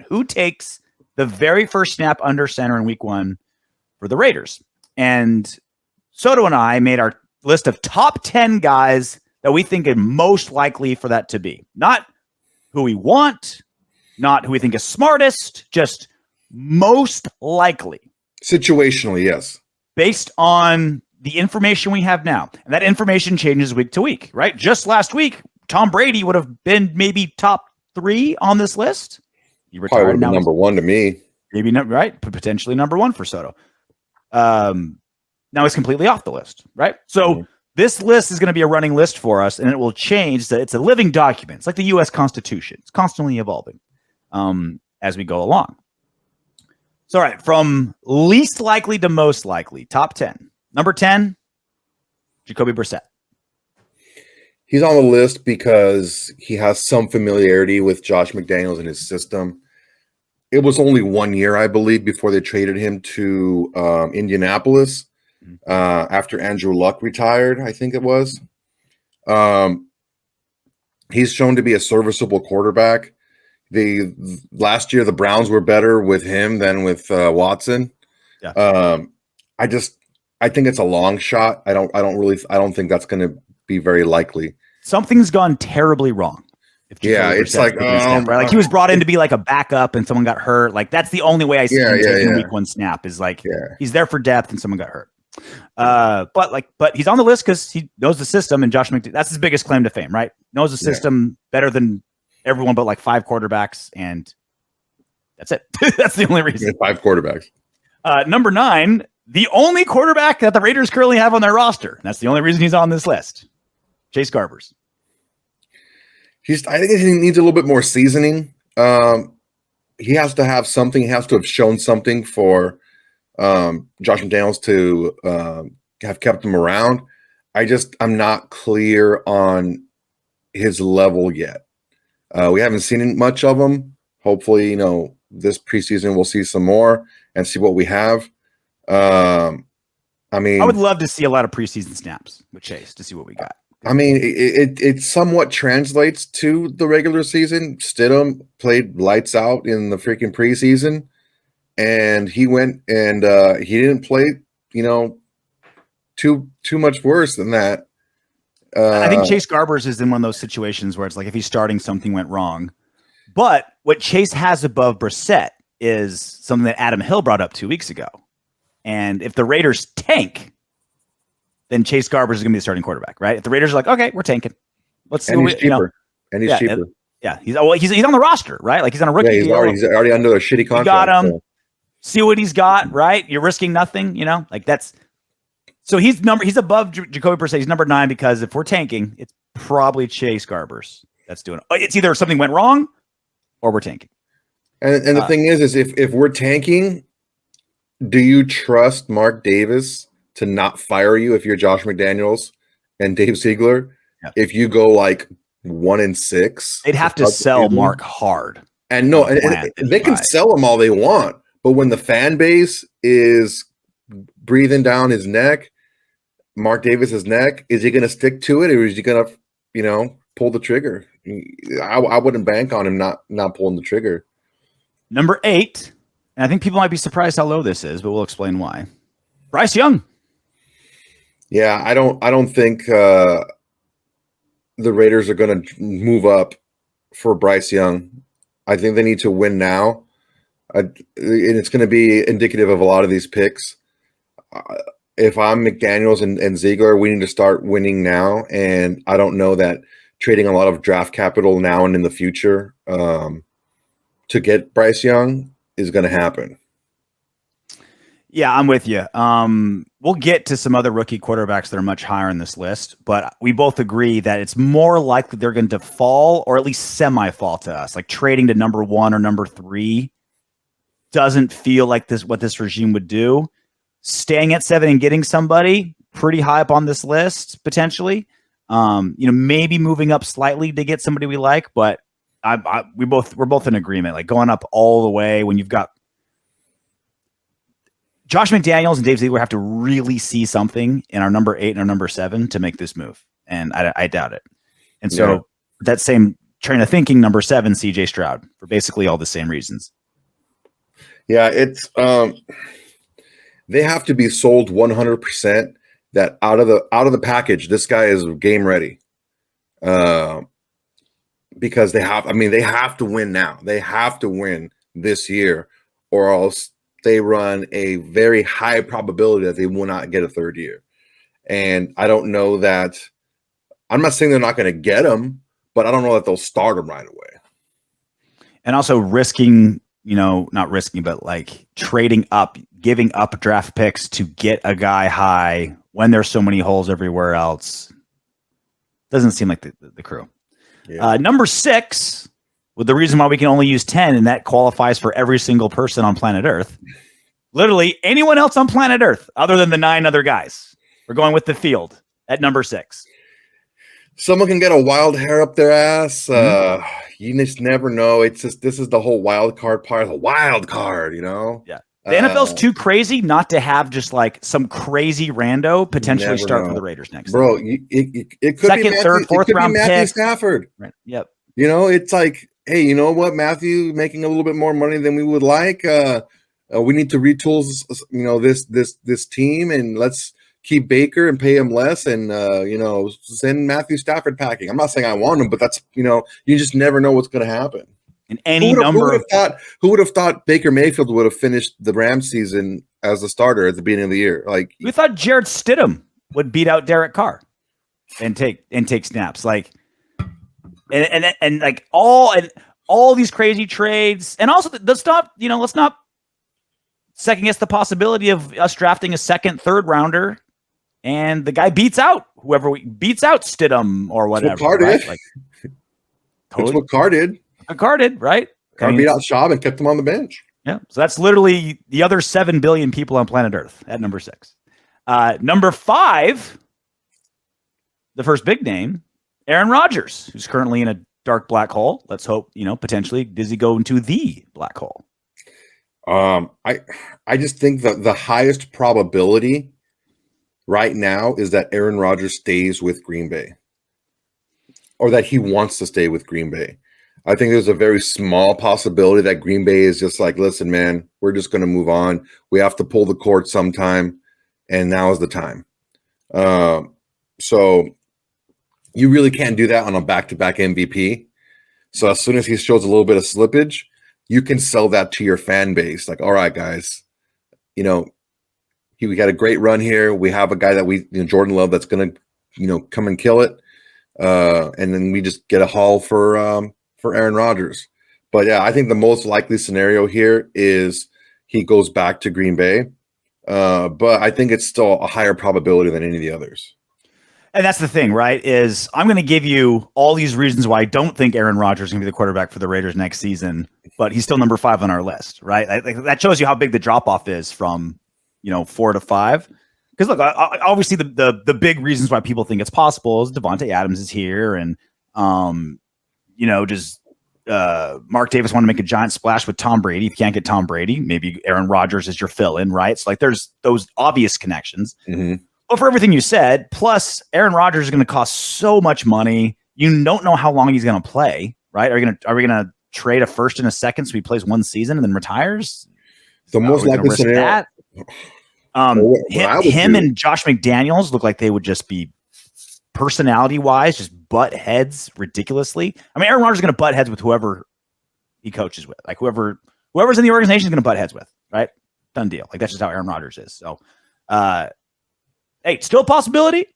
Who takes the very first snap under center in week 1 for the Raiders? And Soto and I made our list of top 10 guys that we think are most likely for that to be. Not who we want, not who we think is smartest, just most likely. Situationally, yes. Based on the information we have now. And that information changes week to week, right? Just last week, Tom Brady would have been maybe top 3 on this list. He retired. Probably now number 1 to me. Maybe not, right? Potentially number 1 for Soto. Now he's completely off the list, right? So this list is going to be a running list for us, and it will change. It's a living document. It's like the U.S. Constitution. It's constantly evolving as we go along. So, all right, from least likely to most likely, top 10. Number 10, Jacoby Brissett. He's on the list because he has some familiarity with Josh McDaniels and his system. It was only 1 year, I believe, before they traded him to Indianapolis after Andrew Luck retired, I think it was. He's shown to be a serviceable quarterback. Last year, the Browns were better with him than with Watson. Yeah. I think it's a long shot. I don't think that's going to be very likely. Something's gone terribly wrong. It's like right? Like he was brought in to be like a backup, and someone got hurt. Like that's the only way I see him taking week 1 snap is like he's there for depth, and someone got hurt. But he's on the list because he knows the system, and Josh McDaniels. That's his biggest claim to fame, right? Knows the system better than everyone, but like 5 quarterbacks, and that's it. That's the only reason. 5 quarterbacks. Number 9. The only quarterback that the Raiders currently have on their roster. That's the only reason he's on this list. Chase Garbers. I think he needs a little bit more seasoning. He has to have something. He has to have shown something for Josh McDaniels to have kept him around. I'm not clear on his level yet. We haven't seen much of him. Hopefully, this preseason we'll see some more and see what we have. I would love to see a lot of preseason snaps with Chase to see what we got. I mean, it somewhat translates to the regular season. Stidham played lights out in the freaking preseason, and he went and he didn't play, too much worse than that. I think Chase Garbers is in one of those situations where it's like if he's starting, something went wrong. But what Chase has above Brissett is something that Adam Hill brought up 2 weeks ago. And if the Raiders tank, then Chase Garbers is going to be the starting quarterback, right? If the Raiders are like, okay, we're tanking. Let's see. And he's cheaper. And he's cheaper. He's on the roster, right? Like he's on a rookie deal. He's already under a shitty contract. You got him. So. See what he's got, right? You're risking nothing, like that's. So he's above Jacoby Brissett. He's number 9 because if we're tanking, it's probably Chase Garbers that's doing it. It's either something went wrong or we're tanking. And the thing is if we're tanking, do you trust Mark Davis to not fire you if you're Josh McDaniels and Dave Ziegler? Yeah. If you go like 1-6, they'd have to sell Mark hard. And they can sell him all they want, but when the fan base is breathing down his neck, Mark Davis's neck, is he going to stick to it, or is he going to, pull the trigger? I wouldn't bank on him not pulling the trigger. Number 8, and I think people might be surprised how low this is, but we'll explain why. Bryce Young. Yeah, I don't think the Raiders are going to move up for Bryce Young. I think they need to win now, and it's going to be indicative of a lot of these picks. If I'm McDaniels and Ziegler, we need to start winning now, and I don't know that trading a lot of draft capital now and in the future to get Bryce Young is going to happen. Yeah, I'm with you. We'll get to some other rookie quarterbacks that are much higher in this list, but we both agree that it's more likely they're going to fall or at least semi-fall to us. Like trading to number 1 or number 3 doesn't feel like what this regime would do. Staying at 7 and getting somebody pretty high up on this list, potentially. Maybe moving up slightly to get somebody we like, but we're both in agreement. Like going up all the way when you've got Josh McDaniels and Dave Ziegler have to really see something in our number 8 and our number 7 to make this move, and I doubt it. And so that same train of thinking, number 7, CJ Stroud, for basically all the same reasons. Yeah, it's they have to be sold 100% that out of the package, this guy is game ready. Because they have to win now. They have to win this year, or else they run a very high probability that they will not get a third year. And I don't know that. I'm not saying they're not going to get him, but I don't know that they'll start him right away. And also risking, not risking, but like trading up, giving up draft picks to get a guy high when there's so many holes everywhere else. Doesn't seem like the crew. Yeah. Number 6, with the reason why we can only use 10, and that qualifies for every single person on planet Earth. Literally anyone else on planet Earth other than the 9 other guys. We're going with the field at number 6. Someone can get a wild hair up their ass. You just never know. It's just, this is the whole wild card part. The wild card, Yeah. The NFL's too crazy not to have just like some crazy rando potentially start for the Raiders next bro. Season. It could second, be Matthew, third, fourth round Matthew pick. Stafford. Right. Yep. It's like, hey, you know what, Matthew, making a little bit more money than we would like. We need to retool, this team, and let's keep Baker and pay him less, and send Matthew Stafford packing. I'm not saying I want him, but that's you just never know what's going to happen. And who would have thought Baker Mayfield would have finished the Rams season as a starter at the beginning of the year? Like, we thought Jarrett Stidham would beat out Derek Carr and take snaps. Like, and like all these crazy trades, and also let's not second guess the possibility of us drafting a second, third rounder, and the guy beats out Stidham or whatever. That's what Carr did. Like, that's what Carr did. Carr did, right? Carr beat out Schaub and kept him on the bench. Yeah. So that's literally the other 7 billion people on planet Earth at number 6. Number 5, the first big name, Aaron Rodgers, who's currently in a dark black hole. Let's hope, potentially does he go into the black hole? I just think that the highest probability right now is that Aaron Rodgers stays with Green Bay, or that he wants to stay with Green Bay. I think there's a very small possibility that Green Bay is just like, listen, man, we're just going to move on. We have to pull the cord sometime, and now is the time. So you really can't do that on a back-to-back MVP. So as soon as he shows a little bit of slippage, you can sell that to your fan base. Like, all right, guys, we got a great run here. We have a guy that Jordan Love, that's going to, come and kill it. And then we just get a haul for Aaron Rodgers. But yeah, I think the most likely scenario here is he goes back to Green Bay. But I think it's still a higher probability than any of the others. And that's the thing, right? Is I'm going to give you all these reasons why I don't think Aaron Rodgers is going to be the quarterback for the Raiders next season, but he's still number 5 on our list, right? That shows you how big the drop off is from 4 to 5. Because look, obviously the big reasons why people think it's possible is Devontae Adams is here, and does Mark Davis want to make a giant splash with Tom Brady? If you can't get Tom Brady, maybe Aaron Rodgers is your fill-in, right? So like there's those obvious connections. Mm-hmm. But for everything you said, plus Aaron Rodgers is going to cost so much money. You don't know how long he's going to play, right? Are we going to trade a first and a second so he plays one season and then retires? The most likely scenario. Him and Josh McDaniels look like they would just be personality-wise just butt heads ridiculously. I mean, Aaron Rodgers is going to butt heads with whoever he coaches with, like whoever's in the organization is going to butt heads with, right? Done deal. Like that's just how Aaron Rodgers is. So, hey, still a possibility.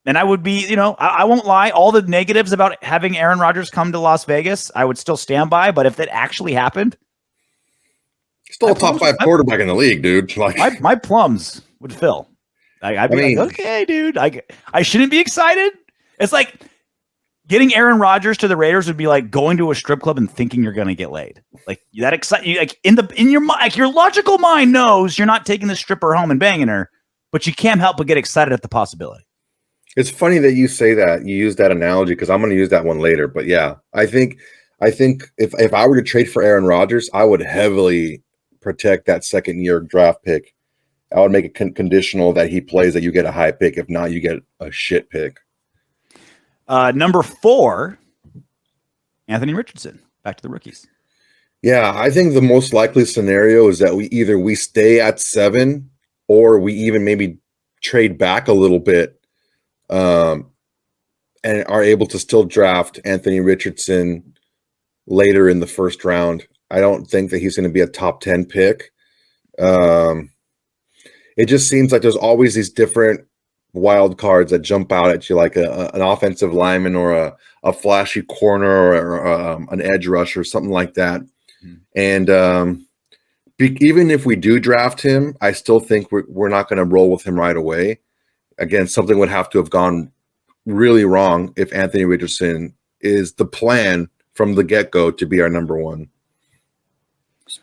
And I would be, I won't lie. All the negatives about having Aaron Rodgers come to Las Vegas, I would still stand by. But if that actually happened, still a top 5 quarterback in the league, dude. Like my plums would fill. I'd be like, okay, dude. I shouldn't be excited. It's like getting Aaron Rodgers to the Raiders would be like going to a strip club and thinking you're going to get laid. Like that excite you. Like in your mind, like your logical mind knows you're not taking the stripper home and banging her, but you can't help but get excited at the possibility. It's funny that you say that. You use that analogy because I'm going to use that one later. But yeah, I think if I were to trade for Aaron Rodgers, I would heavily protect that second-year draft pick. I would make it conditional that he plays, that you get a high pick. If not, you get a shit pick. Number 4, Anthony Richardson. Back to the rookies. Yeah, I think the most likely scenario is that we stay at 7 or we even maybe trade back a little bit and are able to still draft Anthony Richardson later in the first round. I don't think that he's going to be a top 10 pick. It just seems like there's always these different wild cards that jump out at you, like an offensive lineman or a flashy corner or an edge rusher, something like that. And even if we do draft him, I still think we're not going to roll with him right away. Again, something would have to have gone really wrong if Anthony Richardson is the plan from the get-go to be our number one.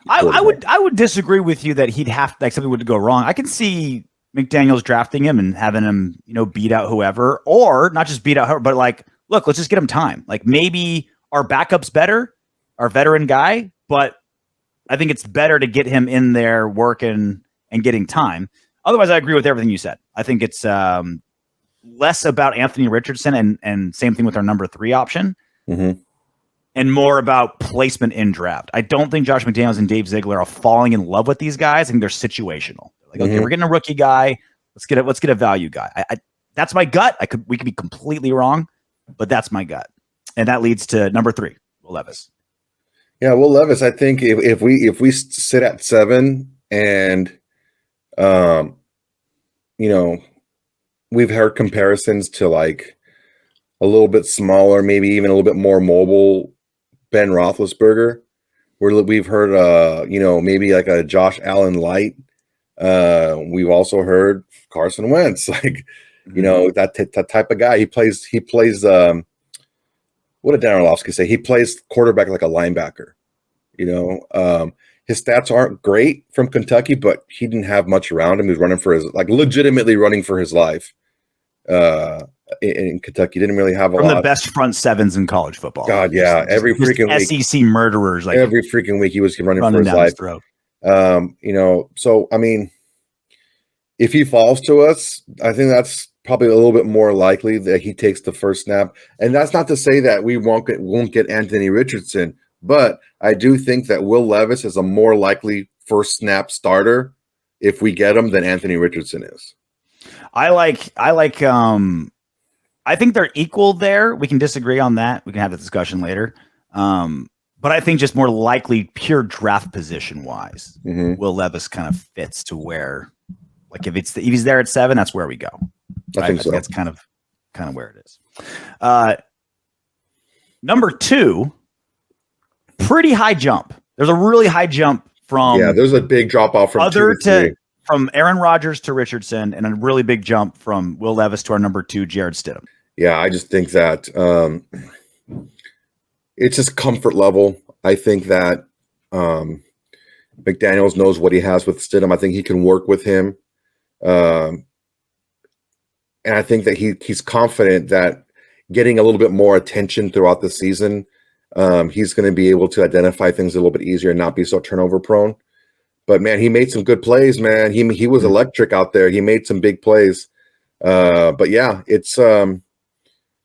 I would disagree with you that he'd have like something would go wrong. I can see McDaniels drafting him and having him, beat out whoever, or not just beat out whoever, but like, look, let's just get him time. Like maybe our backup's better, our veteran guy, but I think it's better to get him in there working and getting time. Otherwise, I agree with everything you said. I think it's less about Anthony Richardson and same thing with our number 3 option. Mm-hmm. And more about placement in draft. I don't think Josh McDaniels and Dave Ziegler are falling in love with these guys. I think they're situational. Like, okay, we're getting a rookie guy. Let's get a value guy. That's my gut. We could be completely wrong, but that's my gut. And that leads to number 3, Will Levis. Yeah, Will Levis. I think if we sit at 7 and we've heard comparisons to like a little bit smaller, maybe even a little bit more mobile Ben Roethlisberger, where we've heard, maybe like a Josh Allen light. We've also heard Carson Wentz, like, that type of guy. He plays. What did Dan Orlovsky say? He plays quarterback like a linebacker. His stats aren't great from Kentucky, but he didn't have much around him. He was running for legitimately running for his life. In Kentucky, didn't really have a lot. From the best front sevens in college football. God, yeah, every freaking week, SEC murderers. Like every freaking week, he was running for his life. Throat. So I mean, if he falls to us, I think that's probably a little bit more likely that he takes the first snap. And that's not to say that we won't get Anthony Richardson, but I do think that Will Levis is a more likely first snap starter if we get him than Anthony Richardson is. I think they're equal there. We can disagree on that. We can have the discussion later. But I think just more likely pure draft position wise, Will Levis kind of fits to where, like if he's there at 7, that's where we go. I think so. That's kind of where it is. Number 2, pretty high jump. There's a really high jump from there's a big drop off from 2 to 3. From Aaron Rodgers to Richardson, and a really big jump from Will Levis to our number 2, Jarrett Stidham. Yeah, I just think that it's just comfort level. I think that McDaniels knows what he has with Stidham. I think he can work with him. And I think that he's confident that getting a little bit more attention throughout the season, he's going to be able to identify things a little bit easier and not be so turnover prone. But man, he made some good plays, man. He was electric out there. He made some big plays. But yeah, it's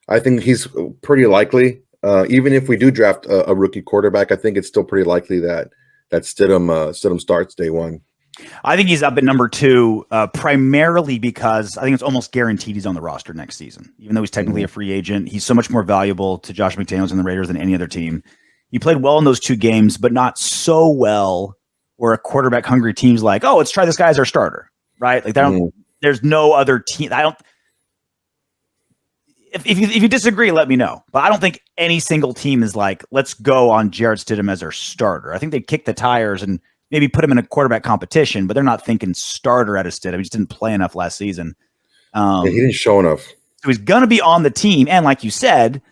I think he's pretty likely. Even if we do draft a rookie quarterback, I think it's still pretty likely that Stidham starts day 1. I think he's up at number 2, primarily because I think it's almost guaranteed he's on the roster next season. Even though he's technically a free agent, he's so much more valuable to Josh McDaniels and the Raiders than any other team. He played well in those 2 games, but not so well where a quarterback hungry team's like, oh, let's try this guy as our starter, right? Like there's no other team. If you disagree, let me know. But I don't think any single team is like, let's go on Jarrett Stidham as our starter. I think they kick the tires and maybe put him in a quarterback competition, but they're not thinking starter out of Stidham. He just didn't play enough last season. He didn't show enough. So he's going to be on the team. And like you said,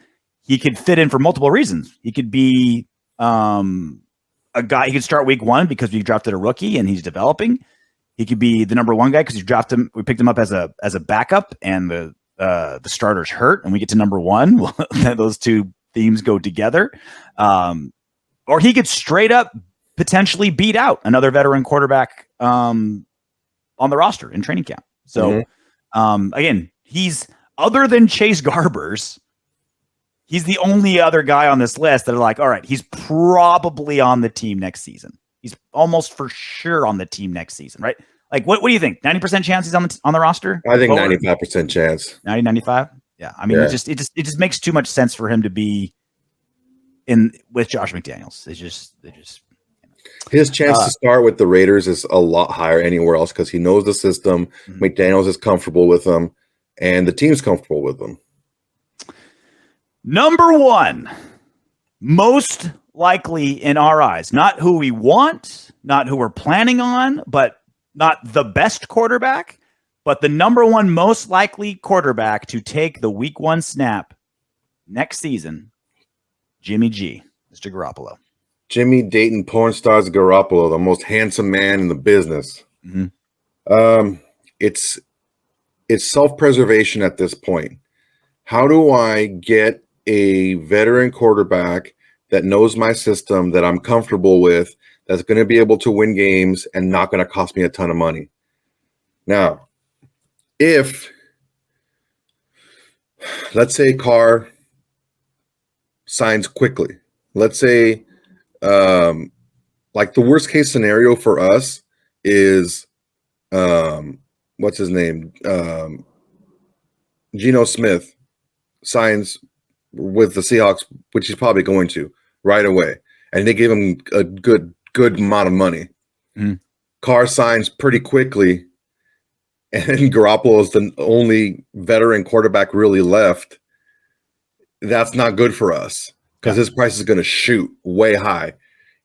he could fit in for multiple reasons. He could be a guy. He could start week 1 because we drafted a rookie and he's developing. He could be the number 1 guy because we picked him up as a backup, and the starter's hurt, and we get to number 1. Those 2 themes go together. Or he could straight up potentially beat out another veteran quarterback on the roster in training camp. So again, he's, other than Chase Garbers, He's the only other guy on this list that are like, all right, he's probably on the team next season. He's almost for sure on the team next season, right? Like, what do you think? 90% chance he's on the roster? I think 95% chance. 90, 95? Yeah. I mean, Yeah. it just makes too much sense for him to be in with Josh McDaniels. His chance to start with the Raiders is a lot higher anywhere else because he knows the system. Mm-hmm. McDaniels is comfortable with him, and the team's comfortable with him. Number one, most likely in our eyes, not who we want, not who we're planning on, but not the best quarterback, but the number one most likely quarterback to take the week 1 snap next season, Jimmy G, Mr. Garoppolo. Jimmy Dayton porn stars Garoppolo, the most handsome man in the business. Mm-hmm. It's self-preservation at this point. How do I get a veteran quarterback that knows my system, that I'm comfortable with, that's going to be able to win games and not going to cost me a ton of money? Now, if, let's say Carr signs quickly, let's say, like the worst case scenario for us is, what's his name? Geno Smith signs with the Seahawks, which he's probably going to right away. And they gave him a good amount of money. Mm. Carr signs pretty quickly. And Garoppolo is the only veteran quarterback really left. That's not good for us because his price is going to shoot way high.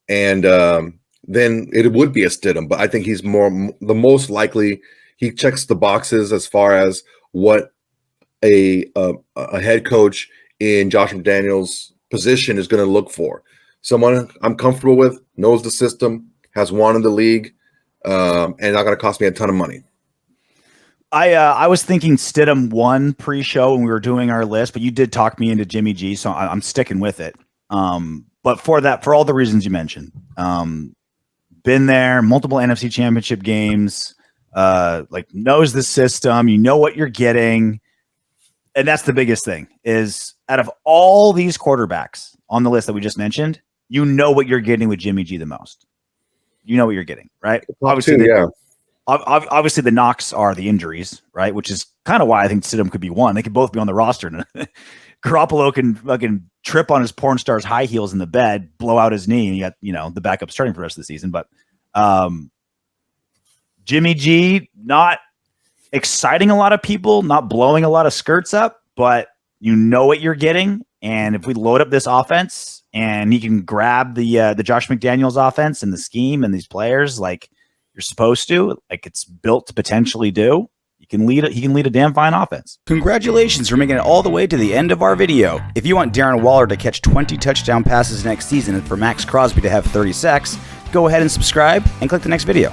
And then it would be a Stidham, but I think he's the most likely. He checks the boxes as far as what a head coach in Josh McDaniels' position is going to look for. Someone I'm comfortable with, knows the system, has won in the league, and not going to cost me a ton of money. I was thinking Stidham 1 pre-show when we were doing our list, but you did talk me into Jimmy G, so I'm sticking with it. But for all the reasons you mentioned, been there, multiple NFC championship games, like knows the system, you know what you're getting. And that's the biggest thing is out of all these quarterbacks on the list that we just mentioned, you know what you're getting with Jimmy G the most. You know what you're getting, right? Obviously, obviously the knocks are the injuries, right? Which is kind of why I think Stidham could be one. They could both be on the roster. Garoppolo can fucking trip on his porn star's high heels in the bed, blow out his knee, and you got, the backup starting for the rest of the season. But Jimmy G, not exciting a lot of people, not blowing a lot of skirts up, but you know what you're getting. And if we load up this offense and he can grab the Josh McDaniels offense and the scheme and these players like you're supposed to, like it's built to potentially do, he can lead a damn fine offense. Congratulations for making it all the way to the end of our video. If you want Darren Waller to catch 20 touchdown passes next season and for Max Crosby to have 30 sacks, go ahead and subscribe and click the next video.